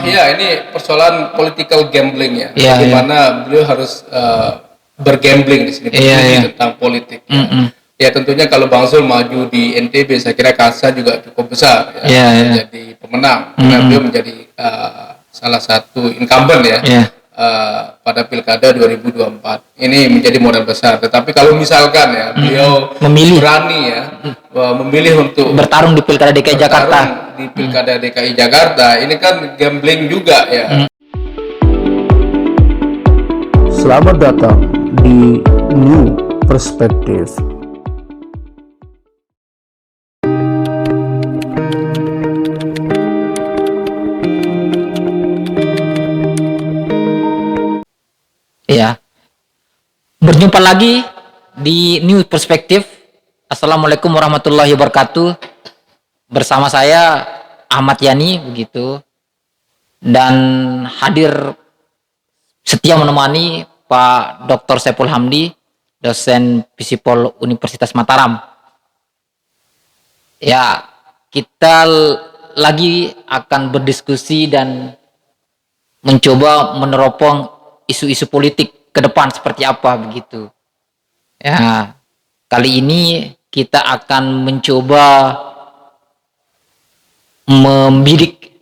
Ya, ini persoalan political gambling ya. Iya, Bagaimana beliau harus bergambling di sini, berjudi tentang politik. Ya, tentunya kalau Bang Zul maju di NTB, saya kira kasa juga cukup besar ya, menjadi pemenang. Karena beliau menjadi salah satu incumbent ya. Pada Pilkada 2024 ini menjadi modal besar. Tetapi kalau misalkan ya beliau berani ya memilih untuk bertarung di Pilkada DKI Jakarta, di Pilkada DKI Jakarta, ini kan gambling juga ya. Selamat datang di New Perspective. Ya, berjumpa lagi di New Perspective. Assalamualaikum warahmatullahi wabarakatuh. Bersama saya Ahmad Yani begitu, dan hadir setia menemani Pak Dr. Saiful Hamdi, dosen Visipol Universitas Mataram. Ya, kita lagi akan berdiskusi dan mencoba meneropong isu-isu politik ke depan seperti apa begitu. Ya, kali ini kita akan mencoba membidik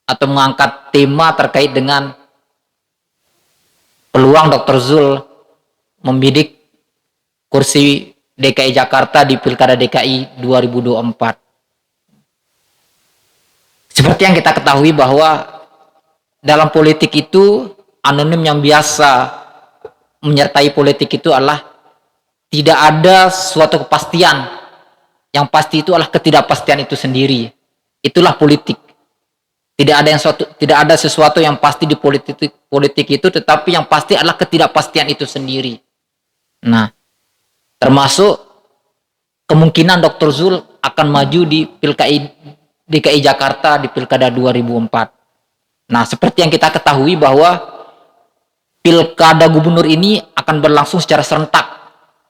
atau mengangkat tema terkait dengan peluang Dr. Zul membidik kursi DKI Jakarta di Pilkada DKI 2024. Seperti yang kita ketahui bahwa dalam politik itu anonim yang biasa menyertai politik itu adalah tidak ada suatu kepastian. Yang pasti itu adalah ketidakpastian itu sendiri. Itulah politik. Tidak ada sesuatu yang pasti di politik itu, tetapi yang pasti adalah ketidakpastian itu sendiri. Nah, termasuk kemungkinan Dr. Zul akan maju di DKI Jakarta di Pilkada 2004. Nah, seperti yang kita ketahui bahwa Pilkada Gubernur ini akan berlangsung secara serentak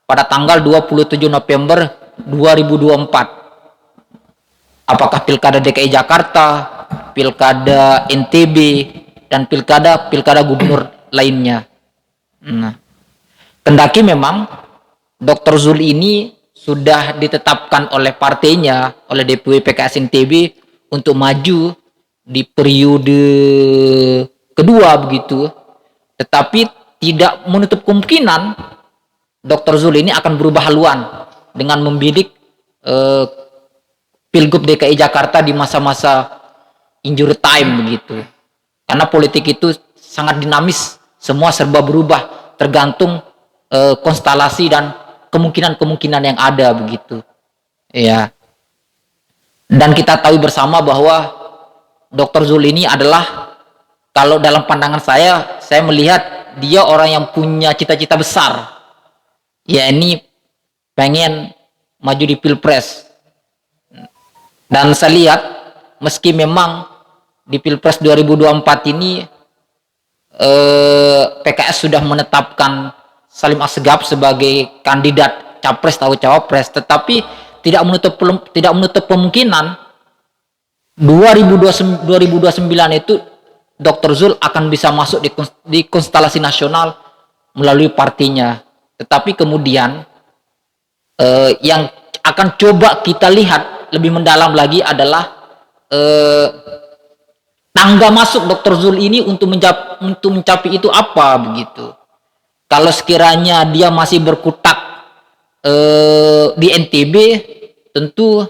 pada tanggal 27 November 2024. Apakah Pilkada DKI Jakarta, Pilkada NTB, dan Pilkada Gubernur lainnya. Nah, kendaki memang Dr. Zul ini sudah ditetapkan oleh partainya, oleh DPW PKS NTB untuk maju di periode kedua begitu. Tetapi tidak menutup kemungkinan Dr. Zul ini akan berubah haluan dengan membidik Pilgub DKI Jakarta di masa-masa injury time begitu. Karena politik itu sangat dinamis, semua serba berubah tergantung konstelasi dan kemungkinan-kemungkinan yang ada begitu. Ya. Dan kita tahu bersama bahwa Dr. Zul ini adalah, kalau dalam pandangan saya melihat dia orang yang punya cita-cita besar. Ya, ini pengen maju di Pilpres. Dan saya lihat meski memang di Pilpres 2024 ini PKS sudah menetapkan Salim Assegaf sebagai kandidat capres atau cawapres, tetapi tidak menutup kemungkinan 2029 itu Dr. Zul akan bisa masuk di konstelasi nasional melalui partinya. Tetapi kemudian yang akan coba kita lihat lebih mendalam lagi adalah tangga masuk Dr. Zul ini untuk mencapai itu apa begitu. Kalau sekiranya dia masih berkutat di NTB, tentu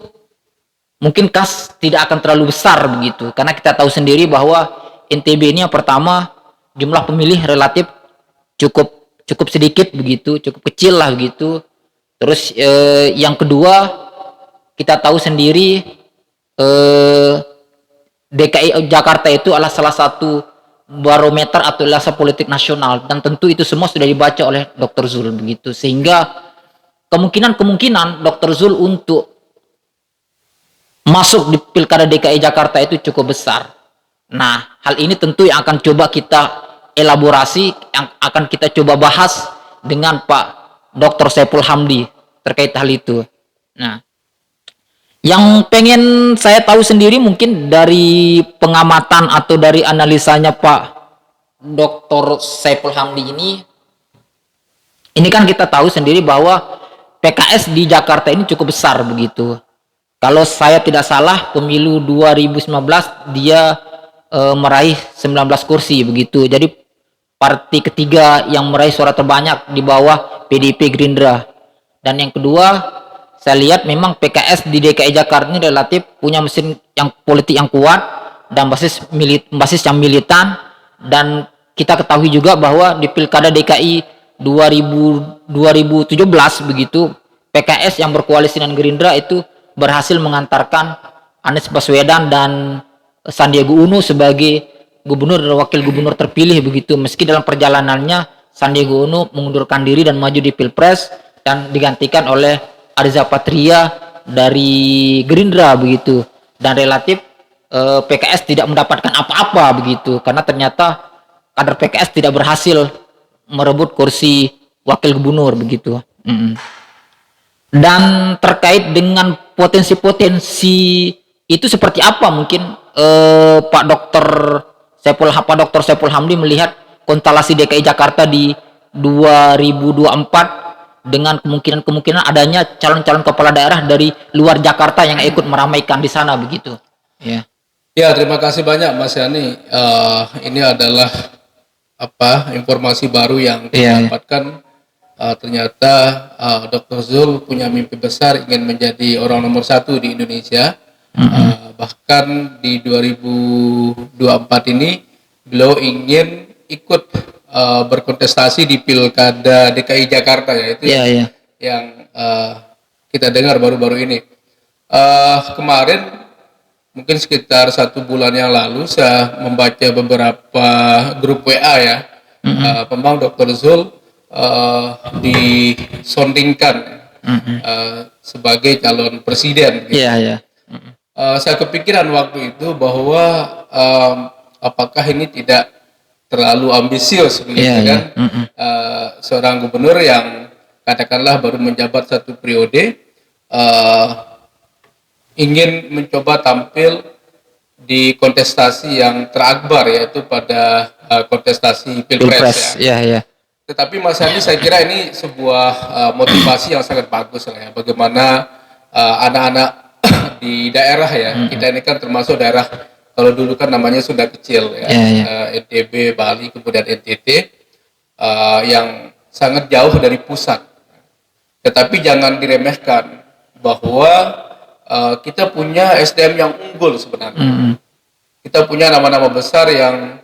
mungkin kas tidak akan terlalu besar begitu. Karena kita tahu sendiri bahwa NTB ini yang pertama jumlah pemilih relatif cukup sedikit begitu, cukup kecil lah begitu. Terus yang kedua, kita tahu sendiri DKI Jakarta itu adalah salah satu barometer atau ilasa politik nasional, dan tentu itu semua sudah dibaca oleh Dr. Zul begitu, sehingga kemungkinan Dr. Zul untuk masuk di Pilkada DKI Jakarta itu cukup besar. Nah, hal ini tentu yang akan coba kita elaborasi, yang akan kita coba bahas dengan Pak Dr. Saiful Hamdi terkait hal itu. Nah, Yang pengen saya tahu sendiri mungkin dari pengamatan atau dari analisanya Pak Dr. Saiful Hamdi ini kan kita tahu sendiri bahwa PKS di Jakarta ini cukup besar begitu. Kalau saya tidak salah pemilu 2019 dia meraih 19 kursi begitu. Jadi partai ketiga yang meraih suara terbanyak di bawah PDIP Gerindra. Dan yang kedua, saya lihat memang PKS di DKI Jakarta ini relatif punya mesin yang politik yang kuat dan basis yang militan, dan kita ketahui juga bahwa di Pilkada DKI 2017 begitu PKS yang berkoalisi dengan Gerindra itu berhasil mengantarkan Anies Baswedan dan Sandiaga Uno sebagai gubernur dan wakil gubernur terpilih begitu, meski dalam perjalanannya Sandiaga Uno mengundurkan diri dan maju di Pilpres dan digantikan oleh Arza Patria dari Gerindra begitu, dan relatif PKS tidak mendapatkan apa-apa begitu karena ternyata kader PKS tidak berhasil merebut kursi wakil gubernur begitu. Dan terkait dengan potensi-potensi itu seperti apa mungkin Pak Dr. Saiful Hamdi melihat konstelasi DKI Jakarta di 2024 dengan kemungkinan adanya calon-calon kepala daerah dari luar Jakarta yang ikut meramaikan di sana begitu. Ya. Ya, terima kasih banyak Mas Yani. Ini adalah informasi baru yang kita dapatkan. Ternyata Dr. Zul punya mimpi besar ingin menjadi orang nomor 1 di Indonesia. Bahkan di 2024 ini beliau ingin ikut berkontestasi di Pilkada DKI Jakarta, yaitu yang kita dengar baru-baru ini. Kemarin mungkin sekitar 1 bulan yang lalu saya membaca beberapa grup WA ya, memang Dr. Zul disondingkan sebagai calon presiden. Gitu. Saya kepikiran waktu itu bahwa apakah ini tidak terlalu ambisius begitu kan? Seorang gubernur yang katakanlah baru menjabat 1 periode ingin mencoba tampil di kontestasi yang terakbar, yaitu pada kontestasi Pilpres. Tetapi Mas Andi, saya kira ini sebuah motivasi yang sangat bagus lah ya. Bagaimana anak-anak di daerah ya, kita ini kan termasuk daerah, kalau dulu kan namanya sudah kecil ya, NTB, Bali, kemudian NTT, yang sangat jauh dari pusat. Tetapi jangan diremehkan bahwa kita punya SDM yang unggul sebenarnya. Kita punya nama-nama besar yang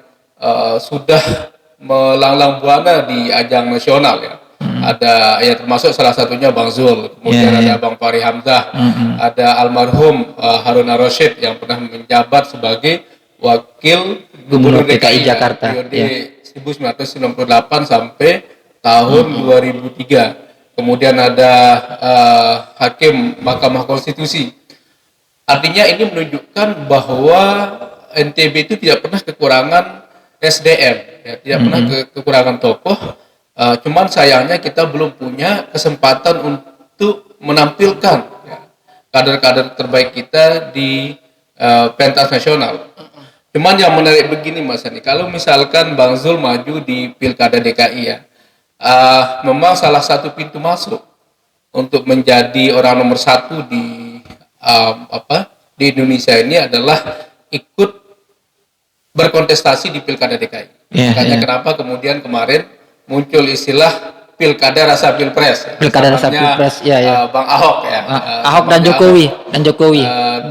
sudah melanglang buana di ajang nasional ya. Ada ya, termasuk salah satunya Bang Zul, kemudian ada Bang Fahri Hamzah, ada almarhum Harun Ar-Rasyid yang pernah menjabat sebagai wakil gubernur DKI Jakarta periode 1998 sampai tahun 2003. Kemudian ada hakim Mahkamah Konstitusi. Artinya ini menunjukkan bahwa NTB itu tidak pernah kekurangan SDM, ya, tidak pernah kekurangan tokoh. Cuman sayangnya kita belum punya kesempatan untuk menampilkan kader-kader terbaik kita di pentas nasional. Cuman yang menarik begini Mas Ani, kalau misalkan Bang Zul maju di Pilkada DKI ya, memang salah satu pintu masuk untuk menjadi orang nomor 1 di Indonesia ini adalah ikut berkontestasi di Pilkada DKI. Makanya kenapa kemudian kemarin muncul istilah Pilkada Rasa Pilpres. Pilkada Rasa Pilpres, Bang Ahok ya. Ahok dan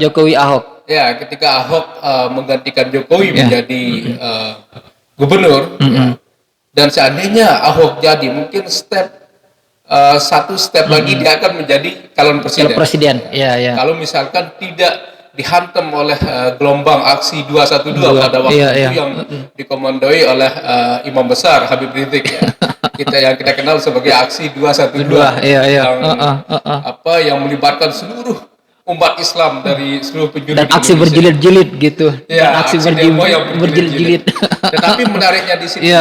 Jokowi Ahok. Ya, ketika Ahok menggantikan Jokowi menjadi gubernur, dan seandainya Ahok jadi, mungkin satu step lagi dia akan menjadi calon presiden. Kalau misalkan tidak dihantam oleh gelombang aksi 212 pada waktu itu yang dikomandoi oleh Imam Besar Habib Rizik ya. Yang kita kenal sebagai aksi 212 yang melibatkan seluruh umat Islam dari seluruh penjuru dan aksi berjilid-jilid gitu. Ya, aksi demo yang berjilid-jilid. Tetapi menariknya di sini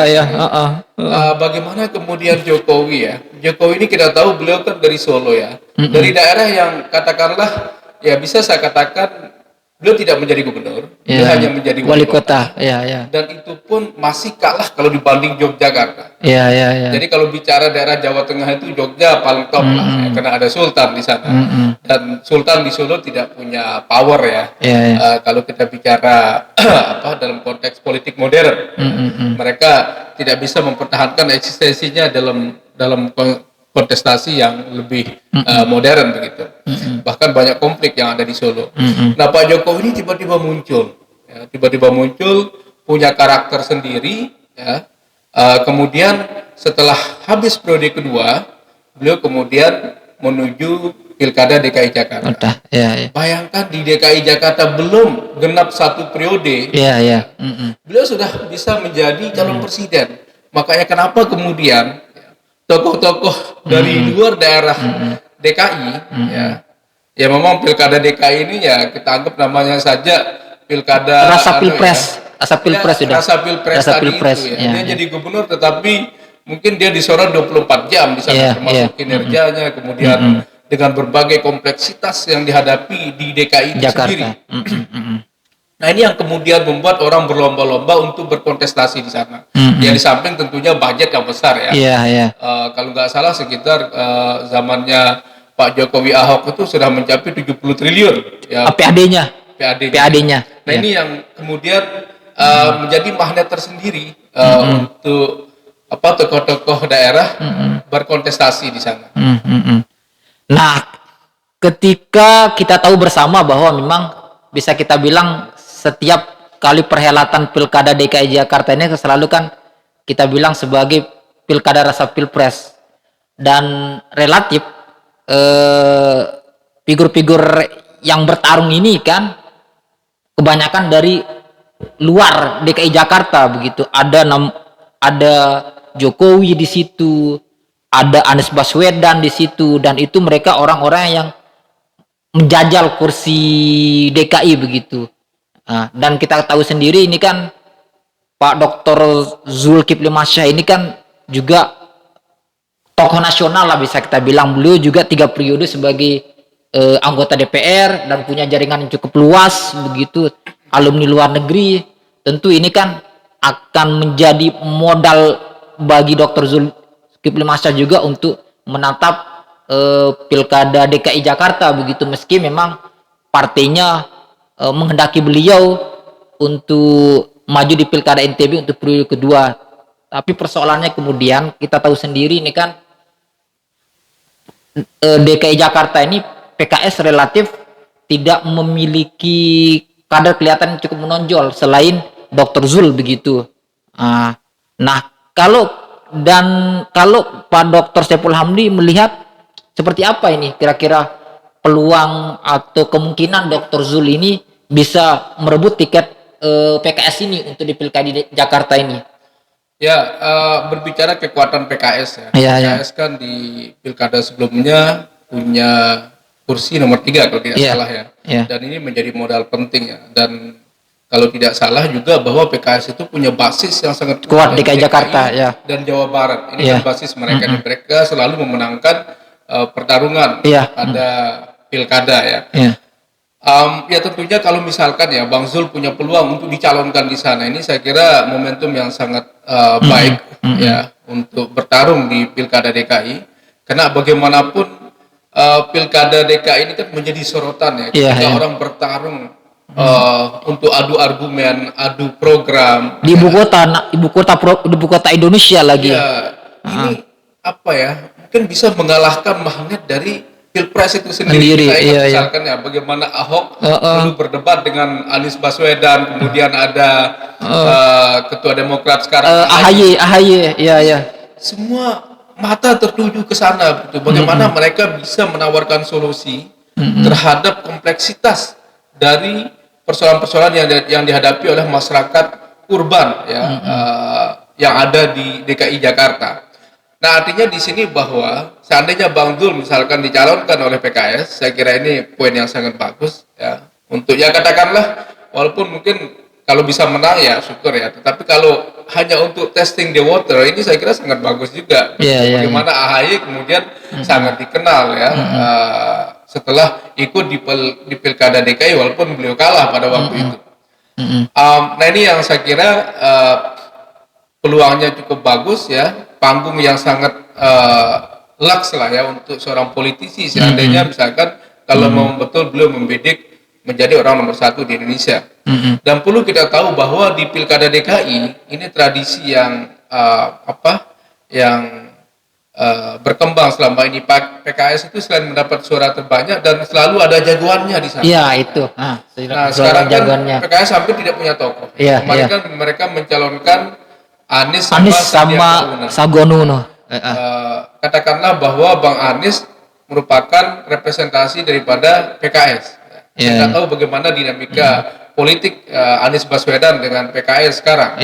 bagaimana kemudian Jokowi ini kita tahu beliau kan dari Solo ya, dari daerah yang katakanlah ya bisa saya katakan beliau tidak menjadi gubernur, dia hanya menjadi wali kota. Ya. Dan itu pun masih kalah kalau dibanding Yogyakarta. Ya. Jadi kalau bicara daerah Jawa Tengah itu Jogja paling top lah, ya, karena ada Sultan di sana. Dan Sultan di Solo tidak punya power ya. Kalau kita bicara dalam konteks politik modern, mereka tidak bisa mempertahankan eksistensinya dalam kontestasi yang lebih modern begitu. Bahkan banyak konflik yang ada di Solo. Nah, Pak Jokowi ini tiba-tiba muncul, punya karakter sendiri, ya. Kemudian setelah habis periode kedua, beliau kemudian menuju Pilkada DKI Jakarta. Bayangkan di DKI Jakarta belum genap 1 periode, beliau sudah bisa menjadi calon presiden. Makanya kenapa kemudian tokoh-tokoh dari luar daerah DKI, ya memang Pilkada DKI ini ya kita anggap namanya saja Pilkada rasa pilpres tadi itu ya. Dia jadi gubernur tetapi mungkin dia disorot 24 jam di sana, termasuk kinerjanya, kemudian dengan berbagai kompleksitas yang dihadapi di DKI itu sendiri. Nah, ini yang kemudian membuat orang berlomba-lomba untuk berkontestasi di sana. Ya, di samping tentunya budget yang besar ya. Kalau nggak salah sekitar zamannya Pak Jokowi Ahok itu sudah mencapai 70 triliun ya. PAD-nya. Nah, ini yang kemudian menjadi magnet tersendiri untuk tokoh-tokoh daerah berkontestasi di sana. Nah, ketika kita tahu bersama bahwa memang bisa kita bilang setiap kali perhelatan Pilkada DKI Jakarta ini selalu kan kita bilang sebagai pilkada rasa pilpres, dan relatif figur-figur yang bertarung ini kan kebanyakan dari luar DKI Jakarta begitu. Ada Jokowi di situ, ada Anies Baswedan di situ, dan itu mereka orang-orang yang menjajal kursi DKI begitu. Dan kita tahu sendiri ini kan Pak Dr. Zulkifli Masyah ini kan juga tokoh nasional lah bisa kita bilang. Beliau juga 3 periode sebagai anggota DPR dan punya jaringan yang cukup luas begitu, alumni luar negeri. Tentu ini kan akan menjadi modal bagi Dr. Zulkifli Masyah juga untuk menatap Pilkada DKI Jakarta begitu, meski memang partainya menghendaki beliau untuk maju di Pilkada NTB untuk periode kedua. Tapi persoalannya kemudian kita tahu sendiri ini kan DKI Jakarta ini PKS relatif tidak memiliki kader kelihatan cukup menonjol selain Dr. Zul begitu. Nah, kalau Pak Dr. Saiful Hamdi melihat seperti apa ini kira-kira peluang atau kemungkinan Dr. Zul ini bisa merebut tiket PKS ini untuk di Pilkada Jakarta ini? Ya, berbicara kekuatan PKS ya. PKS kan di Pilkada sebelumnya punya kursi nomor 3 kalau tidak salah ya. Dan ini menjadi modal penting ya. Dan kalau tidak salah juga bahwa PKS itu punya basis yang sangat kuat di DKI Jakarta ya. Dan Jawa Barat. Ini kan basis mereka. Mereka selalu memenangkan pertarungan pada pilkada ya. Ya tentunya kalau misalkan ya Bang Zul punya peluang untuk dicalonkan di sana, ini saya kira momentum yang sangat baik ya untuk bertarung di Pilkada DKI, karena bagaimanapun Pilkada DKI ini kan menjadi sorotan ya, ketika orang bertarung untuk adu argumen, adu program di ibu kota Indonesia lagi. Ini apa ya? Mungkin bisa mengalahkan magnet dari Pilpres itu sendiri. Misalkan ya bagaimana Ahok dulu berdebat dengan Anies Baswedan, kemudian ada Ketua Demokrat sekarang AHY. Semua mata tertuju ke sana, betul. Bagaimana mereka bisa menawarkan solusi terhadap kompleksitas dari persoalan-persoalan yang dihadapi oleh masyarakat urban ya, yang ada di DKI Jakarta. Nah, artinya di sini bahwa seandainya Bang Zul misalkan dicalonkan oleh PKS, saya kira ini poin yang sangat bagus ya. Untuk ya katakanlah walaupun mungkin kalau bisa menang ya syukur ya, tetapi kalau hanya untuk testing the water ini saya kira sangat bagus juga. Bagaimana AHY kemudian sangat dikenal ya setelah ikut di Pilkada DKI walaupun beliau kalah pada waktu itu. Nah ini yang saya kira peluangnya cukup bagus ya, panggung yang sangat laks lah ya untuk seorang politisi seandainya misalkan kalau mau betul beliau membidik menjadi orang nomor 1 di Indonesia. Dan perlu kita tahu bahwa di Pilkada DKI ini tradisi yang berkembang selama ini. PKS itu selain mendapat suara terbanyak dan selalu ada jagoannya di sana. Iya itu. Nah sekarang kan PKS hampir tidak punya tokoh. Kemarin kan mereka mencalonkan Anies sama Sandiaga Uno. Katakanlah bahwa Bang Anies merupakan representasi daripada PKS. Kita tahu bagaimana dinamika politik Anies Baswedan dengan PKS sekarang.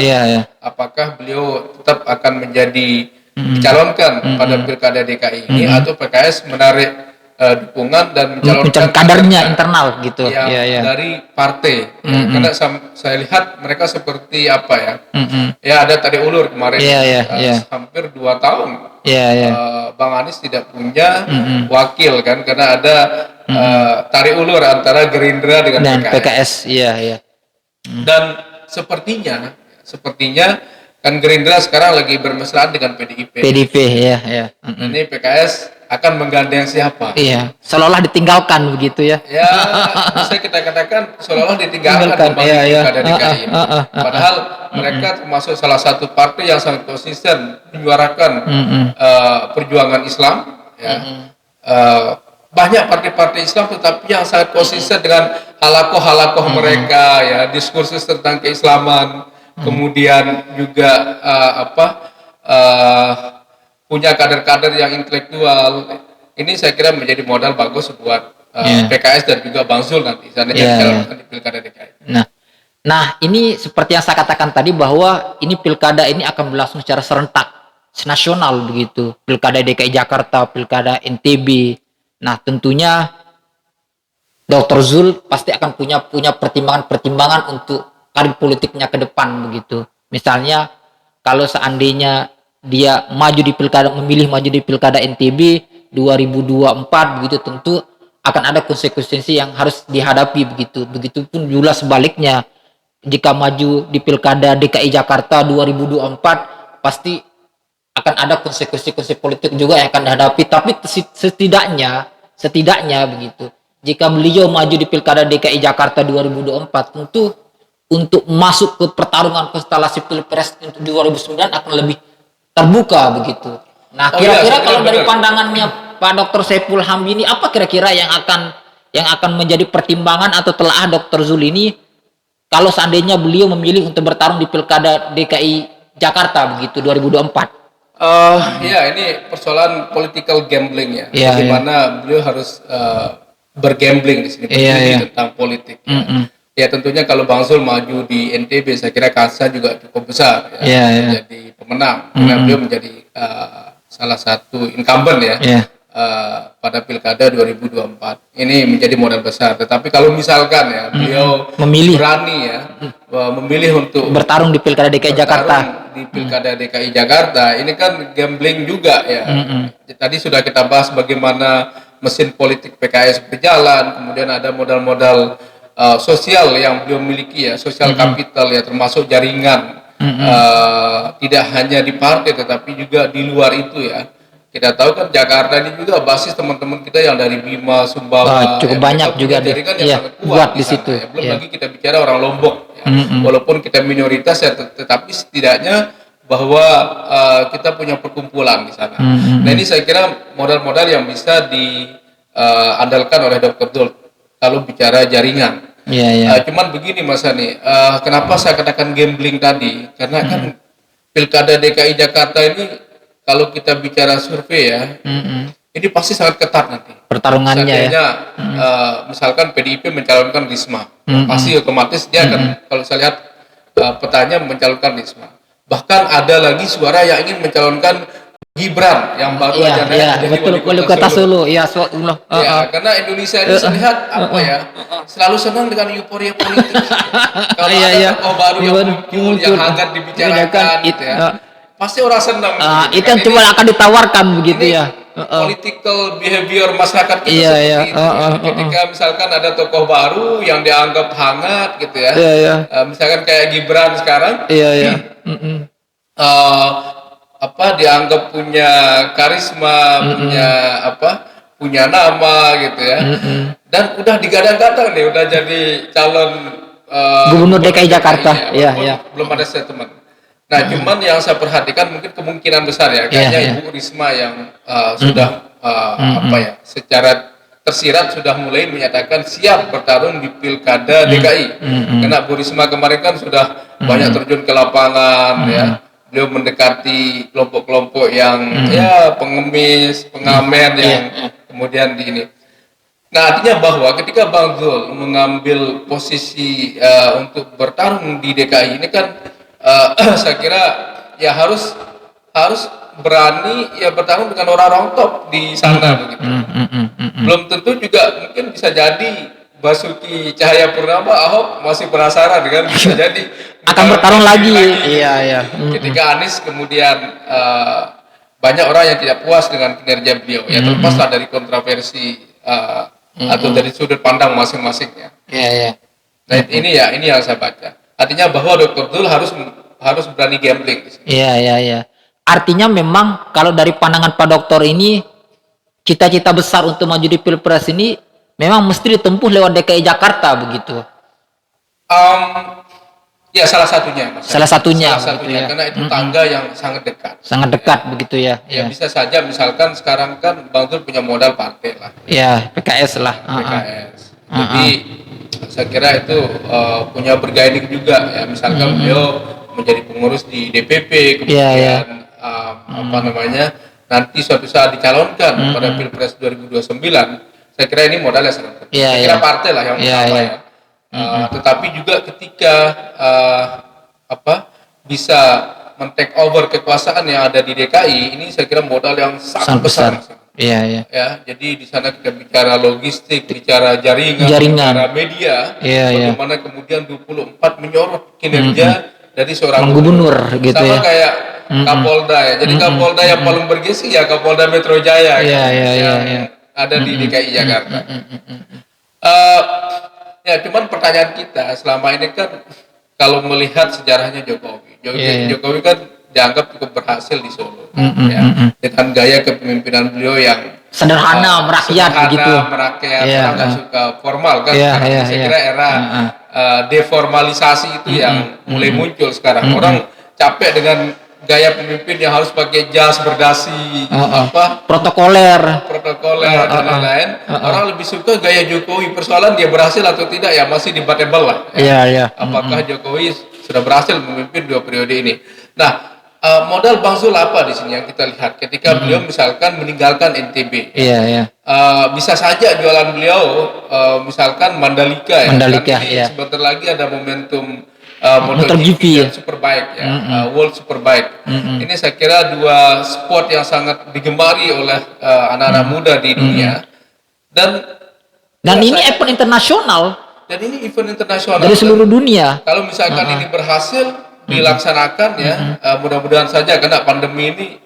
Apakah beliau tetap akan menjadi dicalonkan pada Pilkada DKI ini atau PKS menarik dukungan dan mencalonkan kadernya internal gitu dari partai karena saya lihat mereka seperti apa ya ya ada tarik ulur kemarin hampir 2 tahun Bang Anies tidak punya wakil kan karena ada tarik ulur antara Gerindra dengan PKS. Dan sepertinya kan Gerindra sekarang lagi bermesraan dengan PDIP. Ini PKS akan menggandeng siapa? Seolah-olah ditinggalkan begitu ya. Ya, bisa kita katakan seolah-olah ditinggalkan Pilkada DKI. Padahal mereka termasuk salah satu partai yang sangat konsisten menyuarakan perjuangan Islam. Banyak partai-partai Islam tetapi yang sangat konsisten dengan halakoh mereka ya, diskursus tentang keislaman. Kemudian juga punya kader-kader yang intelektual. Ini saya kira menjadi modal bagus buat PKS dan juga Bang Zul nanti di Pilkada DKI. Nah, ini seperti yang saya katakan tadi bahwa ini pilkada ini akan berlangsung secara serentak, nasional begitu. Pilkada DKI Jakarta, Pilkada NTB. Nah, tentunya Dr. Zul pasti akan punya pertimbangan untuk karir politiknya ke depan begitu. Misalnya kalau seandainya dia memilih maju di Pilkada NTB 2024 begitu, tentu akan ada konsekuensi yang harus dihadapi begitu. Begitupun juga sebaliknya jika maju di Pilkada DKI Jakarta 2024 pasti akan ada konsekuensi politik juga yang akan dihadapi. Tapi setidaknya begitu. Jika beliau maju di Pilkada DKI Jakarta 2024 tentu untuk masuk ke pertarungan konstelasi Pilpres untuk 2009 akan lebih terbuka begitu. Nah, kira-kira kalau dari pandangannya Pak Dr. Saiful Hamdi ini apa kira-kira yang akan menjadi pertimbangan atau telaah Dr. Zul ini kalau seandainya beliau memilih untuk bertarung di Pilkada DKI Jakarta begitu 2024? Ini persoalan political gambling ya. Bagaimana beliau harus bergambling di sini tentang politik. Ya tentunya kalau Bang Zul maju di NTB saya kira kasa juga cukup besar menjadi pemenang karena beliau menjadi salah satu incumbent pada Pilkada 2024. Ini menjadi modal besar. Tetapi kalau misalkan beliau berani memilih untuk bertarung di Pilkada DKI Jakarta. Di Pilkada DKI Jakarta ini kan gambling juga ya. Tadi sudah kita bahas bagaimana mesin politik PKS berjalan, kemudian ada modal-modal sosial yang beliau miliki sosial kapital termasuk jaringan tidak hanya di partai tetapi juga di luar itu kita tahu kan Jakarta ini juga basis teman-teman kita yang dari Bima, Sumbawa cukup banyak juga jaringan yang sangat kuat di situ. Belum lagi kita bicara orang Lombok walaupun kita minoritas tetapi setidaknya bahwa kita punya perkumpulan di sana. Nah ini saya kira modal-modal yang bisa diandalkan oleh Dr. Zul kalau bicara jaringan. Cuman begini Mas Hani, kenapa saya katakan gambling tadi? Karena kan Pilkada DKI Jakarta ini kalau kita bicara survei ini pasti sangat ketat nanti. Pertarungannya misalkan PDIP mencalonkan Risma, pasti otomatis dia akan, kalau saya lihat petanya mencalonkan Risma. Bahkan ada lagi suara yang ingin mencalonkan Gibran yang baru aja naik jadi wali kota Solo. Karena Indonesia ini saya lihat selalu senang dengan euforia politik. Kalau ada tokoh baru yang muncul yang hangat dibicarakan pasti orang senang. Itu cuma akan ditawarkan begitu political behavior masyarakat kita Iya, seperti iya. itu. Ketika misalkan ada tokoh baru yang dianggap hangat gitu ya, Iya, iya. Misalkan kayak Gibran sekarang, Iya, iya. Dianggap punya karisma, punya nama gitu ya, dan udah digadang-gadang nih, udah jadi calon Gubernur DKI Jakarta. Iya, walaupun iya. belum ada statement. Nah, cuman yang saya perhatikan mungkin kemungkinan besar ya, kayaknya Ibu Risma yang sudah secara tersirat sudah mulai menyatakan siap bertarung di Pilkada DKI. Karena Bu Risma kemarin kan sudah banyak terjun ke lapangan ya. Beliau mendekati kelompok-kelompok yang pengemis, pengamen yang kemudian di ini. Nah, artinya bahwa ketika Bang Zul mengambil posisi untuk bertarung di DKI ini kan saya kira ya harus berani ya bertarung dengan orang-orang top di sana begitu. Belum tentu juga mungkin bisa jadi Basuki Cahayapurnama, Ahok masih penasaran dengan bisa jadi akan bertarung lagi. Iya, iya. Ketika Anies kemudian banyak orang yang tidak puas dengan kinerja beliau, ya terlepaslah dari kontroversi atau dari sudut pandang masing-masingnya. Iya, iya. Nah, ini yang saya baca. Artinya bahwa Dr. Zul harus berani gambling. Iya, iya, iya. Artinya memang kalau dari pandangan Pak Dokter ini, cita-cita besar untuk maju di Pilpres ini memang mesti ditempuh lewat DKI Jakarta begitu. Ya salah satunya, Mas. Salah satunya Ya. Karena itu tangga yang sangat dekat. Sangat dekat begitu ya. Ya bisa saja misalkan sekarang kan Bang Zul punya modal partai lah. Ya, PKS lah. PKS. Jadi saya kira itu punya bergaining juga ya. Misalkan beliau menjadi pengurus di DPP, kemudian nanti suatu saat dicalonkan pada Pilpres 2029. Saya kira ini modalnya sangat penting. Saya kira partai lah yang utama ya. Tetapi juga ketika bisa men-take over kekuasaan yang ada di DKI, ini saya kira modal yang sangat besar. Iya, iya. Ya, jadi di sana kita bicara logistik, bicara jaringan. Bicara media, bagaimana kemudian 24 menyorot kinerja dari seorang gubernur gitu sama ya. Kayak Kapolda ya. Jadi Kapolda yang paling bergengsi ya Kapolda Metro Jaya yang ada di DKI Jakarta. Ya, cuman pertanyaan kita selama ini kan kalau melihat sejarahnya Jokowi kan dianggap cukup berhasil di Solo, dengan gaya kepemimpinan beliau yang sederhana, merakyat begitu. Orang nggak suka formal kan. Saya kira era deformalisasi itu yang mulai muncul sekarang. Orang capek dengan gaya pemimpin yang harus pakai jas berdasi, protokoler dan lain-lain. Orang lebih suka gaya Jokowi. Persoalan dia berhasil atau tidak ya masih debatable lah. Apakah Jokowi sudah berhasil memimpin 2 periode ini? Nah, modal Bang Zul apa di sini yang kita lihat ketika beliau misalkan meninggalkan NTB? Bisa saja jualan beliau misalkan Mandalika ya. Sebentar lagi ada momentum MotoGP dan Superbike ya, World Superbike. Ini saya kira 2 sport yang sangat digemari oleh anak-anak muda di dunia. Dan ini event internasional. Dan ini event internasional dari seluruh dunia. Kalau misalkan ini berhasil dilaksanakan ya, mudah-mudahan saja karena pandemi ini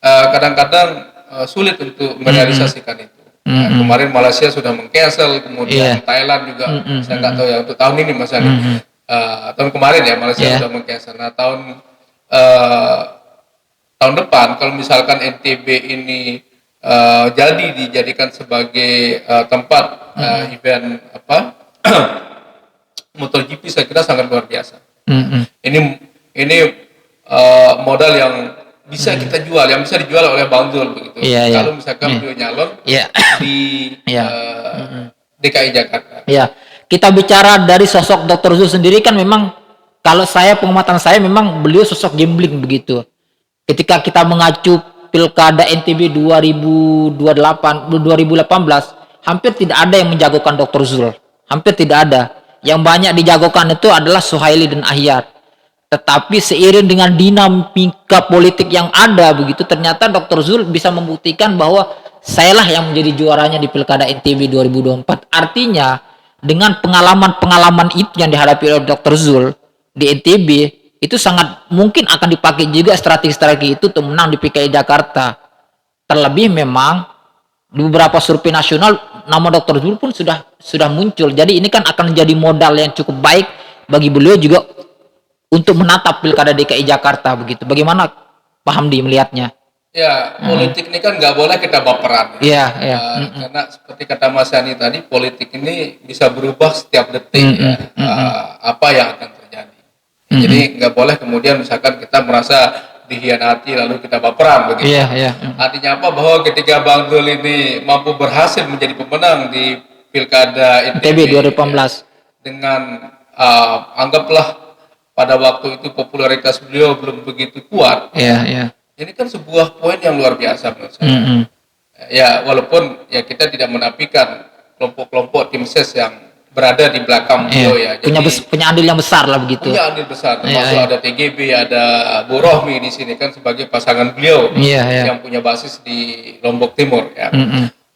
kadang-kadang sulit untuk merealisasikan itu. Kemarin Malaysia sudah meng-cancel, kemudian Thailand juga. Saya nggak tahu ya untuk tahun ini Mas Ali. Tahun kemarin ya Malaysia sudah meng-cancel. Nah tahun depan kalau misalkan NTB ini jadi dijadikan sebagai tempat event MotoGP, saya kira sangat luar biasa. Ini modal yang bisa kita jual, yang bisa dijual oleh Bang Zul begitu. Kalau misalkan beliau nyalon di DKI Jakarta. Kita bicara dari sosok Dr. Zul sendiri kan memang kalau pengamatan saya memang beliau sosok gambling begitu. Ketika kita mengacu Pilkada NTB 2018, hampir tidak ada yang menjagokan Dr. Zul. Hampir tidak ada. Yang banyak dijagokan itu adalah Suhaili dan Ahyar. Tetapi seiring dengan dinamika politik yang ada begitu, ternyata Dr. Zul bisa membuktikan bahwa sayalah yang menjadi juaranya di Pilkada NTB 2024. Artinya dengan pengalaman itu yang dihadapi oleh Dr. Zul di NTB, itu sangat mungkin akan dipakai juga strategi-strategi itu untuk menang di PKI Jakarta. Terlebih memang di beberapa survei nasional nama Dr. Zul pun sudah muncul. Jadi ini kan akan menjadi modal yang cukup baik bagi beliau juga untuk menatap Pilkada DKI Jakarta begitu. Bagaimana Pak Hamdi melihatnya? Ya, politik ini kan nggak boleh kita baperan. Iya, iya. Karena seperti kata Mas Yani tadi, politik ini bisa berubah setiap detik ya. Apa yang akan terjadi. Jadi nggak boleh kemudian misalkan kita merasa dihianati lalu kita baperan begitu. Iya, iya. Artinya apa? Bahwa ketika Bang Zul ini mampu berhasil menjadi pemenang di Pilkada NTB 2018 ya, dengan anggaplah pada waktu itu popularitas beliau belum begitu kuat. Iya, iya. Ini kan sebuah poin yang luar biasa menurut saya. Ya, walaupun ya kita tidak menafikan kelompok-kelompok tim ses yang berada di belakang beliau ya. Jadi, punya andil yang besar lah begitu. Punya andil besar. Termasuk ada TGB, ada Bu Rohmi di sini kan sebagai pasangan beliau yang punya basis di Lombok Timur ya.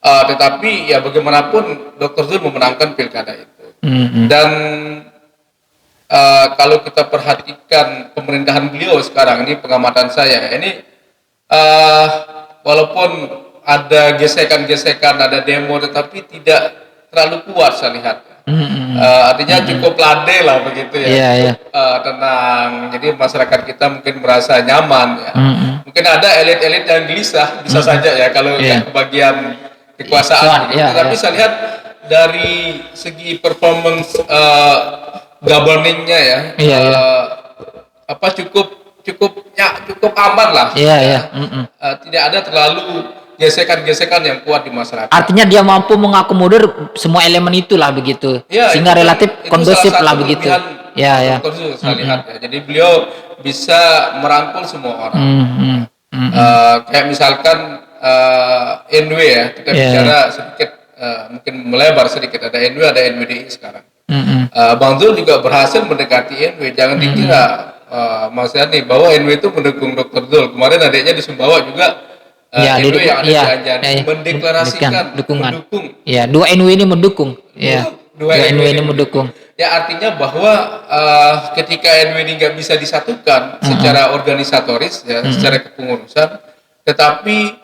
Tetapi ya bagaimanapun Dr. Zul memenangkan pilkada itu. Dan kalau kita perhatikan pemerintahan beliau sekarang ini, pengamatan saya ini walaupun ada gesekan-gesekan, ada demo, tetapi tidak terlalu kuat saya lihat. Artinya cukup landai lah begitu ya, tenang. Jadi masyarakat kita mungkin merasa nyaman ya. Mungkin ada elit-elit yang gelisah, bisa saja ya kalau kebagian kekuasaan. Tapi saya lihat dari segi performance governingnya ya, cukup aman lah. Tidak ada terlalu gesekan-gesekan yang kuat di masyarakat. Artinya dia mampu mengakomodir semua elemen itulah begitu, sehingga relatif kondusif lah begitu. Saya lihat ya. Jadi beliau bisa merangkul semua orang. Kayak misalkan NW ya, kita bicara sedikit, mungkin melebar sedikit. Ada NW, ada NWDI sekarang. Bang Zul juga berhasil mendekati NW. Jangan dikira Mas Yani bahwa NW itu mendukung Dr. Zul. Kemarin adiknya di Sumbawa juga NW yang ada di Anjani mendeklarasikan mendukung. Ya, dua NW ini mendukung. Ya, dua NW ini mendukung. Ya, artinya bahwa ketika NW ini nggak bisa disatukan secara organisatoris ya, secara kepengurusan, tetapi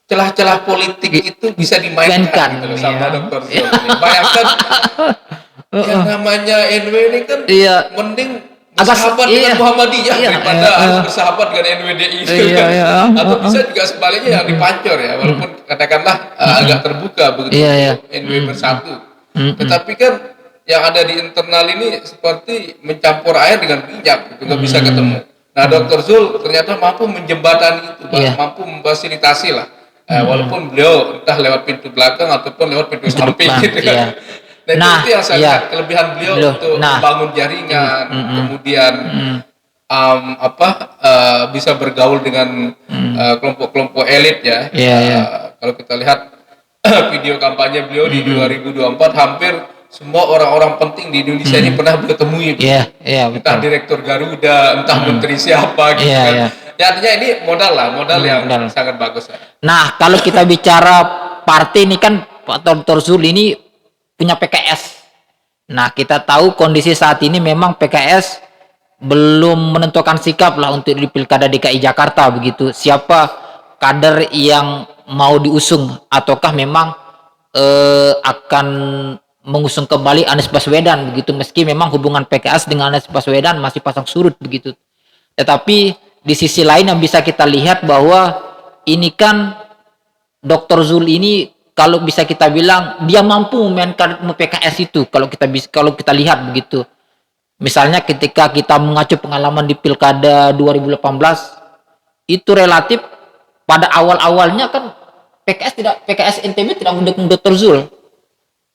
celah-celah politik itu bisa dimainkan gitu, sama Dr. Zul. Bayangkan yang namanya NW ini kan mending bersahabat dengan Muhammadiyah daripada harus bersahabat dengan NWDI atau bisa juga sebaliknya yang dipancor ya, walaupun katakanlah agak terbuka begitu NW bersatu, tetapi kan yang ada di internal ini seperti mencampur air dengan minyak gitu, nggak bisa ketemu. Nah, Dr. Zul ternyata mampu menjembatani itu, mampu memfasilitasi lah, walaupun beliau entah lewat pintu belakang ataupun lewat pintu samping gitu kan. Dan itu yang saya lihat kelebihan beliau untuk membangun jaringan, kemudian bisa bergaul dengan kelompok-kelompok elit ya. Kalau kita lihat video kampanye beliau di 2024, hampir semua orang-orang penting di Indonesia ini pernah beliau temui. Entah direktur Garuda, entah menteri siapa gitu kan. Ya, artinya ini modal yang sangat bagus. Nah, kalau kita bicara partai ini kan Pak Dr. Zul ini punya PKS. Nah, kita tahu kondisi saat ini memang PKS belum menentukan sikap lah untuk di Pilkada DKI Jakarta begitu. Siapa kader yang mau diusung, ataukah memang akan mengusung kembali Anies Baswedan begitu, meski memang hubungan PKS dengan Anies Baswedan masih pasang surut begitu. Tetapi di sisi lain yang bisa kita lihat bahwa ini kan Dr. Zul ini kalau bisa kita bilang dia mampu memainkan PKS itu, kalau kita lihat begitu. Misalnya ketika kita mengacu pengalaman di Pilkada 2018 itu relatif pada awal-awalnya kan PKS NTB tidak mendukung Dr. Zul.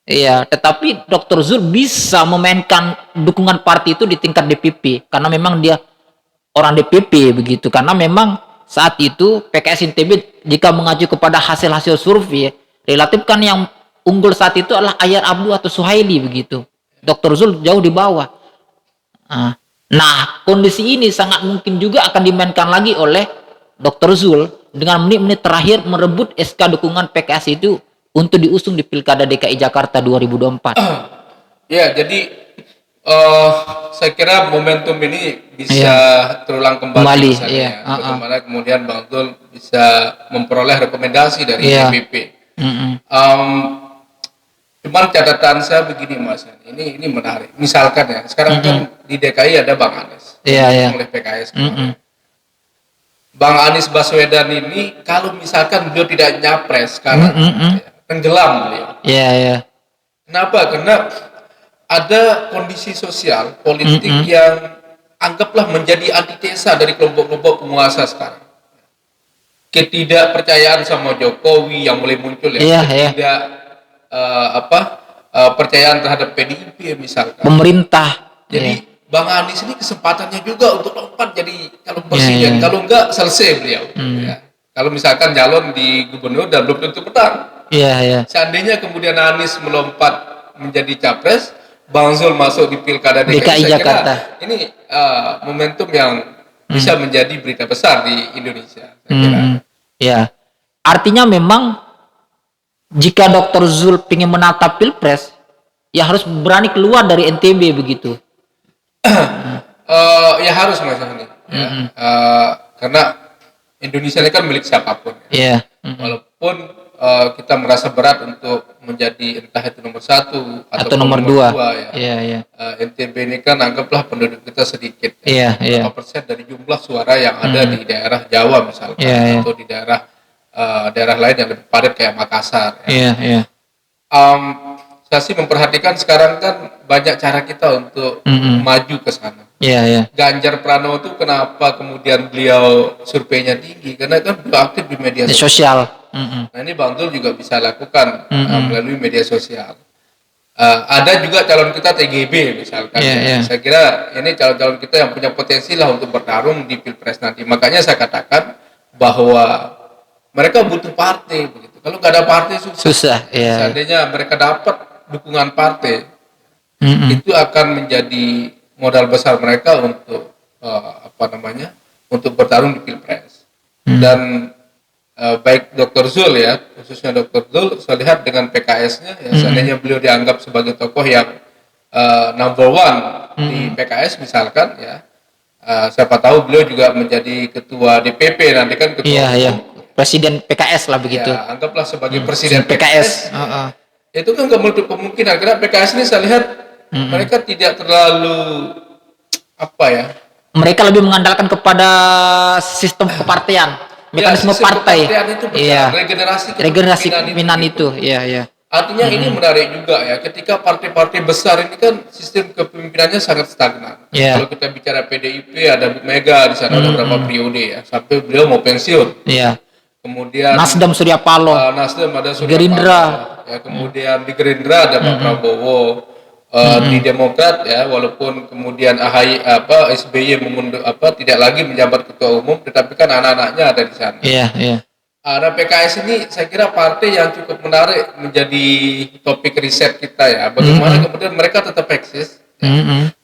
Iya, tetapi Dr. Zul bisa memainkan dukungan partai itu di tingkat DPP karena memang dia orang DPP begitu. Karena memang saat itu PKS NTB jika mengacu kepada hasil-hasil survei relatif kan yang unggul saat itu adalah Ayar Abdu atau Suhaili begitu. Dr. Zul jauh di bawah. Nah, kondisi ini sangat mungkin juga akan dimainkan lagi oleh Dr. Zul dengan menit-menit terakhir merebut SK dukungan PKS itu untuk diusung di Pilkada DKI Jakarta 2024. Ya, jadi Saya kira momentum ini bisa terulang kembali misalnya. Bagaimana kemudian Bang Zul bisa memperoleh rekomendasi dari DPP. Cuman catatan saya begini Mas, ini menarik. Misalkan ya, sekarang kan di DKI ada Bang Anies, oleh PKS. Bang Anies Baswedan ini kalau misalkan beliau tidak nyapres sekarang, tenggelam beliau. Kenapa? Karena ada kondisi sosial politik yang anggaplah menjadi antitesa dari kelompok-kelompok penguasa sekarang. Ketidakpercayaan sama Jokowi yang mulai muncul percayaan terhadap PDIP misalkan. Pemerintah. Jadi Bang Anies ini kesempatannya juga untuk lompat jadi calon presiden. Kalau enggak selesai beliau. Kalau misalkan calon di gubernur dan belum tentu menang. Seandainya kemudian Anies melompat menjadi capres, Bang Zul masuk di pilkada DKI Jakarta. Ini momentum yang bisa menjadi berita besar di Indonesia. Saya kira. Artinya memang jika Dr. Zul ingin menatap pilpres, ya harus berani keluar dari NTB begitu. Ya harus Mas Hani. Karena Indonesia ini kan milik siapapun. Walaupun kita merasa berat untuk menjadi entah itu nomor 1 atau nomor 2 NTB ini kan anggaplah penduduk kita sedikit berapa persen dari jumlah suara yang ada di daerah Jawa misalkan atau di daerah lain yang lebih padat kayak Makassar. Saya sih memperhatikan sekarang kan banyak cara kita untuk maju ke sana. Ganjar Pranowo itu kenapa kemudian beliau surveinya tinggi? Karena kan beliau aktif di media sosial. Nah ini Bang Zul juga bisa lakukan melalui media sosial. Ada juga calon kita TGB misalkan. Saya kira ini calon-calon kita yang punya potensi lah untuk bertarung di Pilpres nanti. Makanya saya katakan bahwa mereka butuh partai begitu. Kalau nggak ada partai susah. Seandainya mereka dapat dukungan partai, itu akan menjadi modal besar mereka untuk untuk bertarung di Pilpres. Dan baik Dr. Zul ya, khususnya Dr. Zul, saya lihat dengan PKS-nya, seandainya beliau dianggap sebagai tokoh yang number one di PKS misalkan ya, siapa tahu beliau juga menjadi ketua DPP nanti kan ketua presiden PKS lah begitu. Anggaplah sebagai presiden PKS. Itu kan nggak menutup kemungkinan karena PKS ini saya lihat mereka tidak terlalu mereka lebih mengandalkan kepada sistem kepartean, mekanisme partai. Regenerasi kepemimpinan itu. Artinya ini menarik juga ya, ketika partai-partai besar ini kan sistem kepemimpinannya sangat stagnan. Kalau kita bicara PDIP ada Bu Mega di sana ada beberapa periode ya, sampai beliau mau pensiun. Kemudian Nasdem Surya Paloh. Nasdem ada Surya Gerindra. Paloh. Ya, kemudian di Gerindra ada Pak Prabowo. Di Demokrat ya, walaupun kemudian SBY tidak lagi menjabat ketua umum, tetapi kan anak-anaknya ada di sana. Nah, PKS ini saya kira partai yang cukup menarik menjadi topik riset kita ya. Bagaimana kemudian mereka tetap eksis,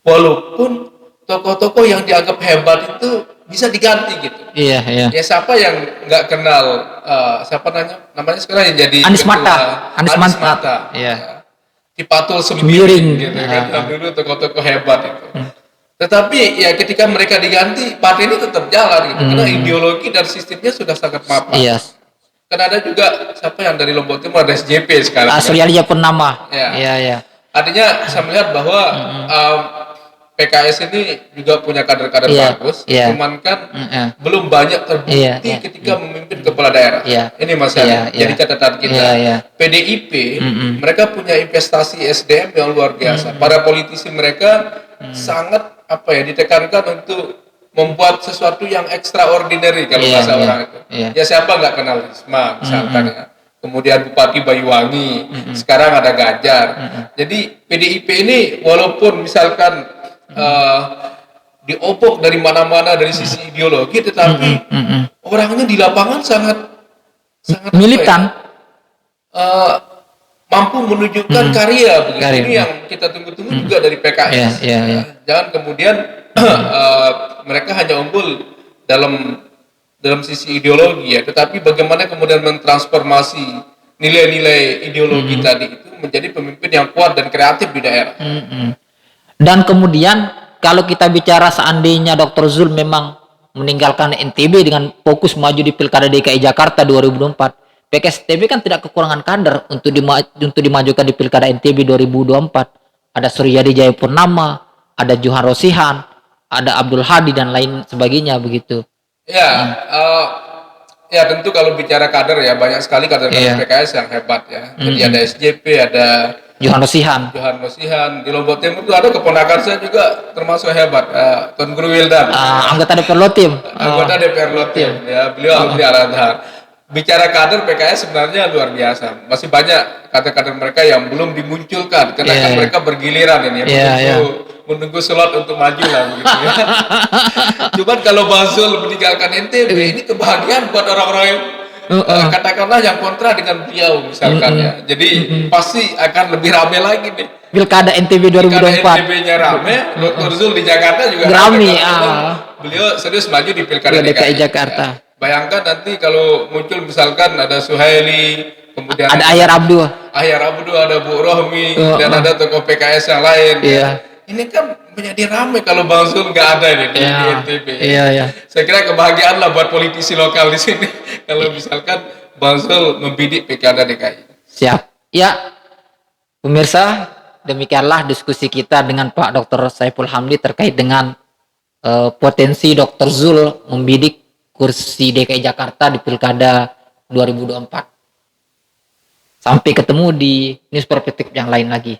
walaupun tokoh-tokoh yang dianggap hebat itu bisa diganti gitu. Ya siapa yang nggak kenal namanya sekarang yang jadi Anies Mata. Cipatul Sembiring gitu kan, dulu tokoh-tokoh hebat itu. Tetapi ya ketika mereka diganti, partai ini tetap jalan gitu, karena ideologi dan sistemnya sudah sangat mapan. Kan ada juga siapa yang dari Lombok Timur, ada SJP sekarang. Surya Purnama. Artinya saya melihat bahwa PKS ini juga punya kader-kader bagus, cuman kan belum banyak terbukti ketika memimpin kepala daerah. Ini masalah. Jadi catatan kita. PDIP mereka punya investasi SDM yang luar biasa. Para politisi mereka sangat ditekankan untuk membuat sesuatu yang extraordinary kalau bahasa orang itu. Ya siapa nggak kenal Risma misalkan ya. Kemudian Bupati Banyuwangi, sekarang ada Ganjar. Jadi PDIP ini walaupun misalkan diopok dari mana-mana dari sisi ideologi, tetapi orangnya di lapangan sangat militan, mampu menunjukkan karya begitu. Ini yang kita tunggu-tunggu juga dari PKS. Jangan kemudian mereka hanya unggul dalam sisi ideologi ya, tetapi bagaimana kemudian mentransformasi nilai-nilai ideologi tadi itu menjadi pemimpin yang kuat dan kreatif di daerah. Dan kemudian kalau kita bicara seandainya Dr. Zul memang meninggalkan NTB dengan fokus maju di Pilkada DKI Jakarta 2024, PKS NTB kan tidak kekurangan kader untuk dimajukan di Pilkada NTB 2024. Ada Suryadi Jayapurnama, ada Johan Rosihan, ada Abdul Hadi dan lain sebagainya begitu. Ya, ya tentu kalau bicara kader ya banyak sekali kader PKS yang hebat ya. Jadi ada SJP, ada Johan Rosihan. Di Lombok Timur itu ada keponakan saya juga termasuk hebat, Tuan Guru Wildan. Anggota DPR Lotim. Anggota DPR Lotim, ya beliau ahli Al-Azhar. Bicara kader PKS sebenarnya luar biasa. Masih banyak kader-kader mereka yang belum dimunculkan karena kan mereka bergiliran ini, menunggu slot untuk maju lah begitu ya. Cuman kalau Bang Zul meninggalkan NTB ini kebahagiaan buat orang-orang yang katakanlah yang kontra dengan beliau misalkan ya. Jadi pasti akan lebih ramai lagi nih. Pilkada NTB 2024. NTB-nya ramai, Dr. Zul di Jakarta juga ramai. Beliau serius maju di Pilkada DKI Jakarta. Ya. Bayangkan nanti kalau muncul misalkan ada Suhaili, kemudian ada Ahyar Abdul, ada Bu Rohmi, dan ada tokoh PKS yang lain. Ini kan menjadi ramai kalau Bang Zul nggak ada nih di NTB. Saya kira kebahagiaan lah buat politisi lokal di sini kalau misalkan Bang Zul membidik Pilkada DKI. Siap. Ya, pemirsa, demikianlah diskusi kita dengan Pak Dr. Saiful Hamdi terkait dengan potensi Dr. Zul membidik kursi DKI Jakarta di Pilkada 2024. Sampai ketemu di news perspektif yang lain lagi.